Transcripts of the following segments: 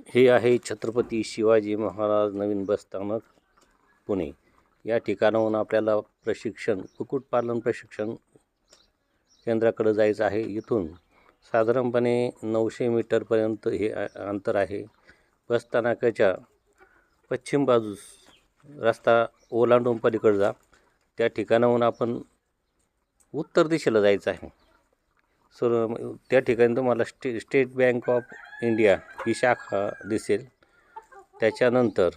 हे आहे छत्रपती शिवाजी महाराज नवीन बसस्थानक पुणे। या ठिकाणाहून आपल्याला कुक्कुटपालन प्रशिक्षण केंद्राकडे जायचं आहे। इथून साधारणपणे 900 मीटरपर्यंत हे अंतर आहे। बसस्थानकाच्या पश्चिम बाजूस रस्ता ओलांडून पलीकडे जा। त्या ठिकाणाहून आपण उत्तर दिशेला जायचं आहे। त्या ठिकाणी तुम्हाला स्टेट बँक ऑफ इंडिया ही शाखा दिसेल। त्याच्यानंतर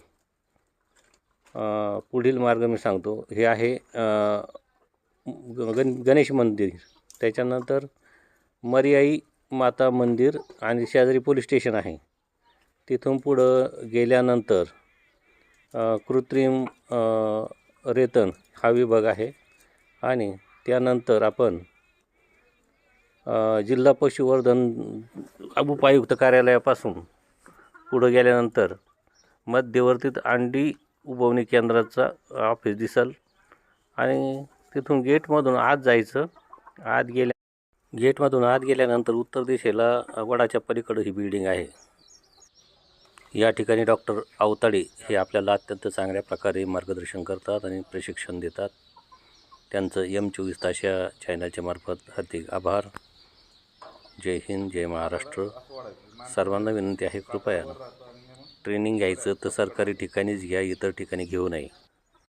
पुढील मार्ग मी सांगतो। हे आहे गणेश मंदिर, त्याच्यानंतर मर्याई माता मंदिर आणि शेजारी पोलीस स्टेशन आहे। तिथून पुढं गेल्यानंतर कृत्रिम रेतन हा विभाग आहे आणि त्यानंतर आपण जिल्हा पशुवर्धन उपायुक्त कार्यालयापासून पुढे गेल्यानंतर मध्यवर्तीत अंडी उबवणी केंद्राचा ऑफिस दिसेल आणि तिथून गेटमधून आत जायचं। गेटमधून आत गेल्यानंतर उत्तर दिशेला वडाच्या पलीकडे ही बिल्डिंग आहे। या ठिकाणी डॉक्टर अवताडे हे आपल्याला अत्यंत चांगल्या प्रकारे मार्गदर्शन करतात आणि प्रशिक्षण देतात। त्यांचं M24 तास या चॅनलच्या मार्फत हार्दिक आभार। जय हिंद, जय महाराष्ट्र। सर्वांना विनंती आहे, कृपया ट्रेनिंग घ्यायचं तर सरकारी ठिकाणीच घ्या, इतर ठिकाणी घेऊ नये।